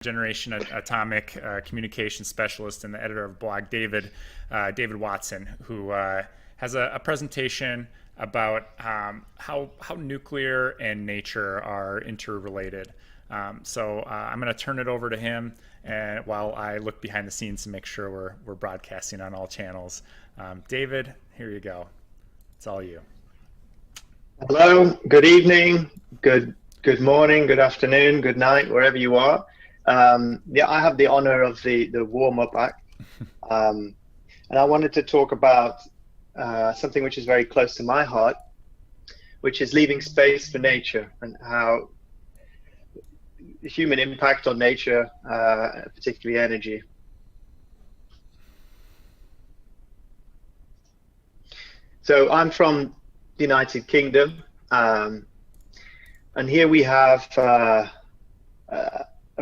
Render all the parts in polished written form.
generation atomic communication specialist and the editor of blog, David Watson, who has a presentation about how nuclear and nature are interrelated. So I'm going to turn it over to him, and while I look behind the scenes to make sure we're broadcasting on all channels. David, here you go. It's all you. Hello. Good evening. Good morning. Good afternoon. Good night, wherever you are. Yeah, I have the honor of the warm-up act, and I wanted to talk about something which is very close to my heart, which is leaving space for nature and how the human impact on nature, particularly energy. So I'm from the United Kingdom, and here we have a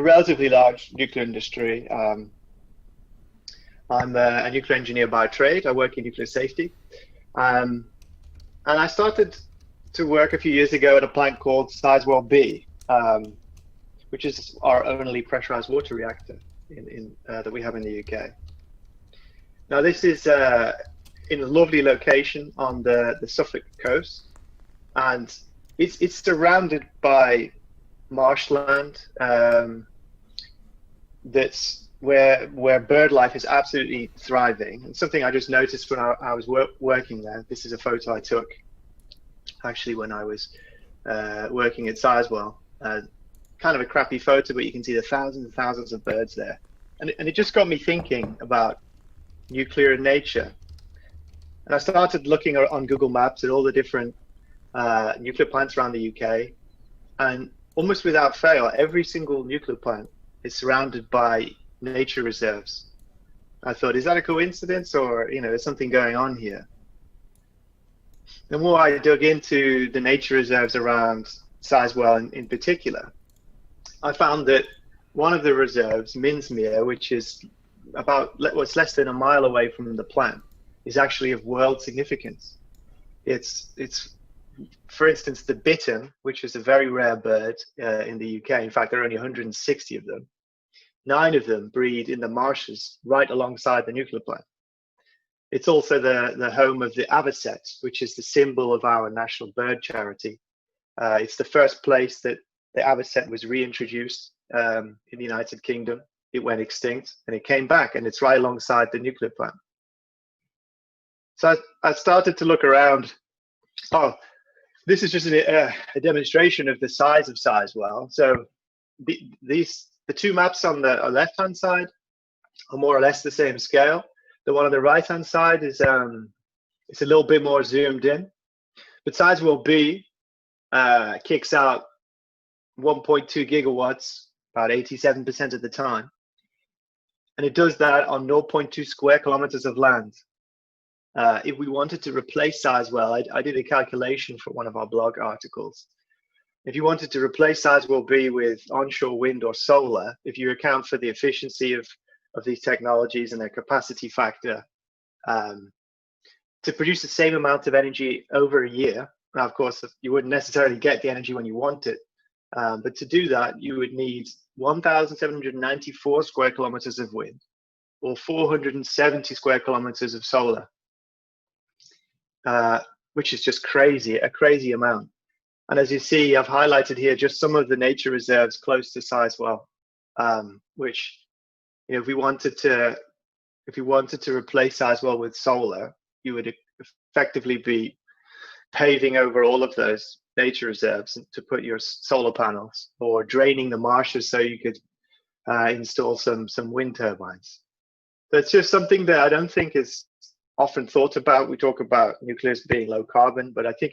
relatively large nuclear industry. I'm a nuclear engineer by trade. I work in nuclear safety. And I started to work a few years ago at a plant called Sizewell B, which is our only pressurized water reactor that we have in the UK. Now, this is in a lovely location on the Suffolk coast, and it's surrounded by marshland. That's where bird life is absolutely thriving. And something I just noticed when I was working there. This is a photo I took actually when I was working at Sizewell. Kind of a crappy photo, but you can see the thousands and thousands of birds there. And it just got me thinking about nuclear and nature. And I started looking on Google Maps at all the different nuclear plants around the UK, and almost without fail, every single nuclear plant is surrounded by nature reserves. I thought, is that a coincidence, or there's something going on here? The more I dug into the nature reserves around Sizewell in particular, I found that one of the reserves, Minsmere, which is about what's less than a mile away from the plant, is actually of world significance. It's for instance, the bittern, which is a very rare bird in the UK. In fact, there are only 160 of them. 9 of them breed in the marshes right alongside the nuclear plant. It's also the home of the avocet, which is the symbol of our national bird charity. It's the first place that the avocet was reintroduced in the United Kingdom. It went extinct and it came back, and it's right alongside the nuclear plant. So I started to look around. Oh, this is just a demonstration of the size of Sizewell. So the two maps on the left-hand side are more or less the same scale. The one on the right-hand side is it's a little bit more zoomed in. But Sizewell B kicks out 1.2 gigawatts, about 87% of the time. And it does that on 0.2 square kilometers of land. If we wanted to replace Sizewell, I did a calculation for one of our blog articles. If you wanted to replace Sizewell B with onshore wind or solar, if you account for the efficiency of these technologies and their capacity factor, to produce the same amount of energy over a year, now of course you wouldn't necessarily get the energy when you want it, but to do that you would need 1,794 square kilometers of wind or 470 square kilometers of solar. Which is just a crazy amount. And as you see, I've highlighted here just some of the nature reserves close to Sizewell, which, if we wanted to replace Sizewell with solar, you would effectively be paving over all of those nature reserves to put your solar panels, or draining the marshes so you could install some wind turbines. So it's just something that I don't think is often thought about. We talk about nuclear as being low carbon, but I think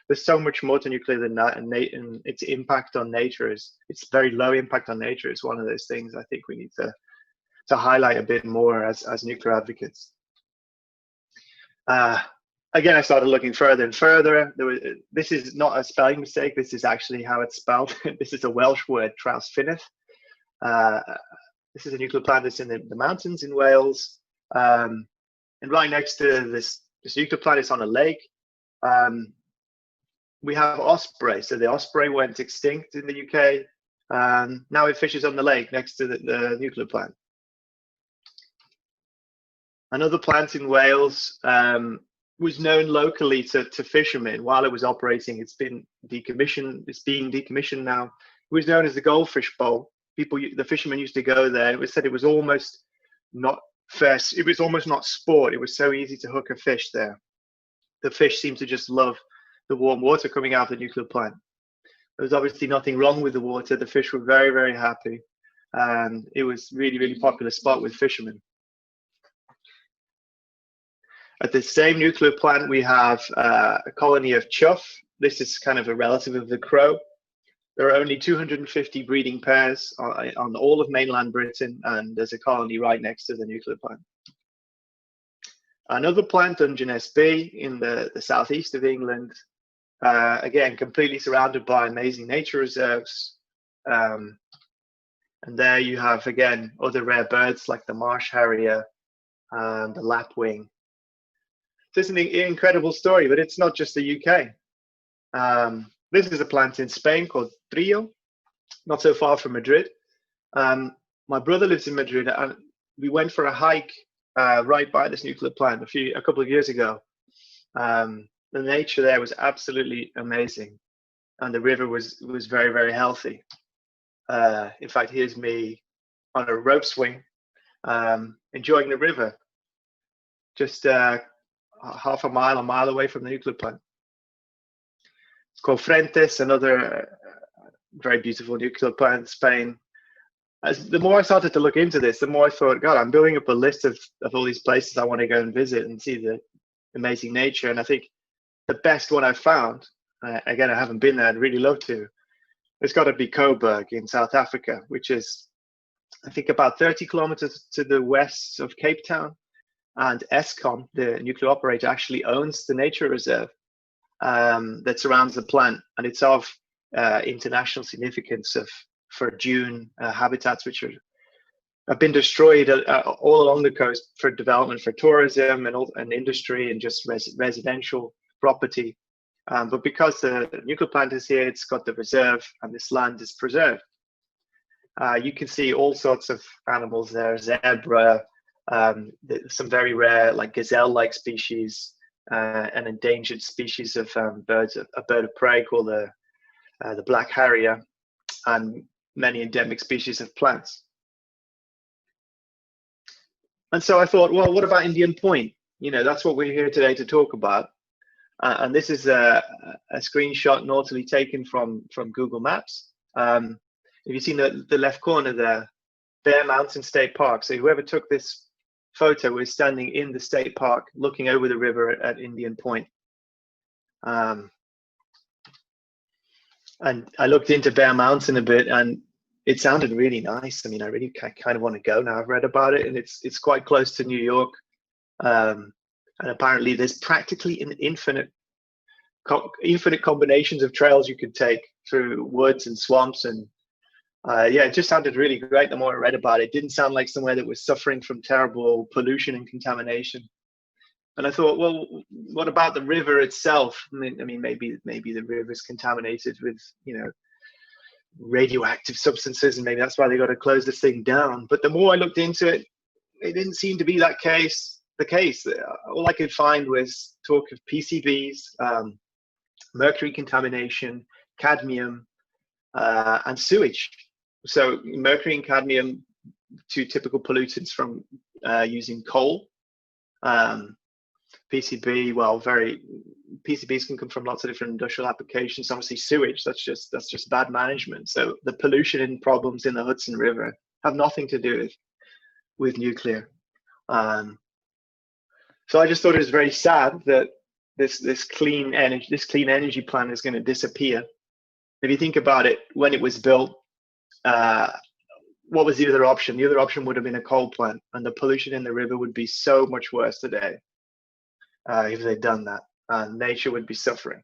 there's so much more to nuclear than that, and its impact on nature it's very low impact on nature. It's one of those things I think we need to highlight a bit more as nuclear advocates. Again, I started looking further and further. This is not a spelling mistake. This is actually how it's spelled. This is a Welsh word, Trawsfynydd. This is a nuclear plant that's in the mountains in Wales. And right next to this nuclear plant is on a lake. We have osprey. So the osprey went extinct in the UK Now it fishes on the lake next to the nuclear plant. Another plant in Wales was known locally to fishermen while it was operating. It's been decommissioned. It's being decommissioned now. It was known as the Goldfish Bowl. The fishermen used to go there. It was said it was almost not first. It was almost not sport. It was so easy to hook a fish there. The fish seemed to just love the warm water coming out of the nuclear plant. There was obviously nothing wrong with the water. The fish were very, very happy. And it was really, really popular spot with fishermen. At the same nuclear plant, we have a colony of chough. This is kind of a relative of the crow. There are only 250 breeding pairs on all of mainland Britain, and there's a colony right next to the nuclear plant. Another plant, Dungeness B, in the southeast of England, again, completely surrounded by amazing nature reserves. And there you have, again, other rare birds like the marsh harrier and the lapwing. This is an incredible story, but it's not just the UK. This is a plant in Spain called Trio, not so far from Madrid. My brother lives in Madrid, and we went for a hike right by this nuclear plant a couple of years ago. The nature there was absolutely amazing, and the river was very, very healthy. In fact, here's me on a rope swing, enjoying the river, just half a mile away from the nuclear plant. It's called Frentes, another very beautiful nuclear plant in Spain. The more I started to look into this, the more I thought, God, I'm building up a list of all these places I want to go and visit and see the amazing nature. And I think the best one I've found, again, I haven't been there, I'd really love to, it's got to be Coburg in South Africa, which is, I think, about 30 kilometers to the west of Cape Town. And Eskom, the nuclear operator, actually owns the nature reserve that surrounds the plant, and it's of international significance for dune habitats, which have been destroyed all along the coast for development, for tourism and industry and just residential property. But because the nuclear plant is here, it's got the reserve, and this land is preserved. You can see all sorts of animals there: zebra, some very rare, like gazelle-like species, an endangered species of birds, a bird of prey called the black harrier, and many endemic species of plants. And so I thought, well, what about Indian Point? You know, that's what we're here today to talk about. And this is a screenshot northerly taken from Google Maps. If you see the left corner there, Bear Mountain State Park. So whoever took this photo is standing in the state park looking over the river at Indian Point. And I looked into Bear Mountain a bit, and it sounded really nice. I mean, I really kind of want to go now. I've read about it, and it's quite close to New York. And apparently there's practically an infinite combinations of trails you could take through woods and swamps. And yeah, it just sounded really great the more I read about it. It didn't sound like somewhere that was suffering from terrible pollution and contamination. And I thought, well, what about the river itself? I mean, maybe the river is contaminated with, you know, radioactive substances, and maybe that's why they got to close this thing down. But the more I looked into it, it didn't seem to be the case. All I could find was talk of PCBs, mercury contamination, cadmium, and sewage. So mercury and cadmium, two typical pollutants from using coal. PCB, well, PCBs can come from lots of different industrial applications. Obviously, sewage, that's just bad management. So the pollution and problems in the Hudson River have nothing to do with nuclear. So I just thought it was very sad that this clean energy plant is going to disappear. If you think about it, when it was built, what was the other option? The other option would have been a coal plant, and the pollution in the river would be so much worse today if they'd done that, and nature would be suffering.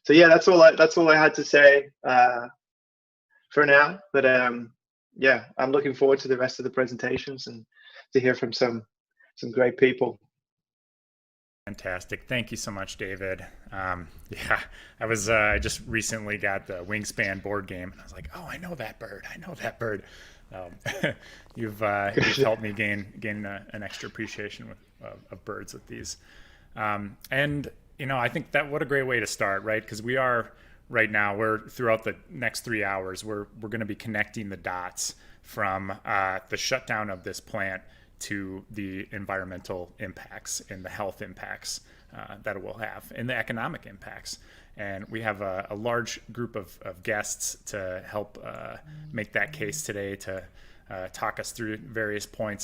So yeah, that's all I had to say for now. But yeah, I'm looking forward to the rest of the presentations and to hear from some great people. Fantastic. Thank you so much, David. Yeah, I just recently got the Wingspan board game, and I was like, oh, I know that bird. I know that bird. Um, you've helped me gain an extra appreciation of birds with these. And I think that what a great way to start, right? Because we are right now, we're throughout the next 3 hours, we're going to be connecting the dots from the shutdown of this plant to the environmental impacts and the health impacts that it will have and the economic impacts. And we have a large group of guests to help make that case today, to talk us through various points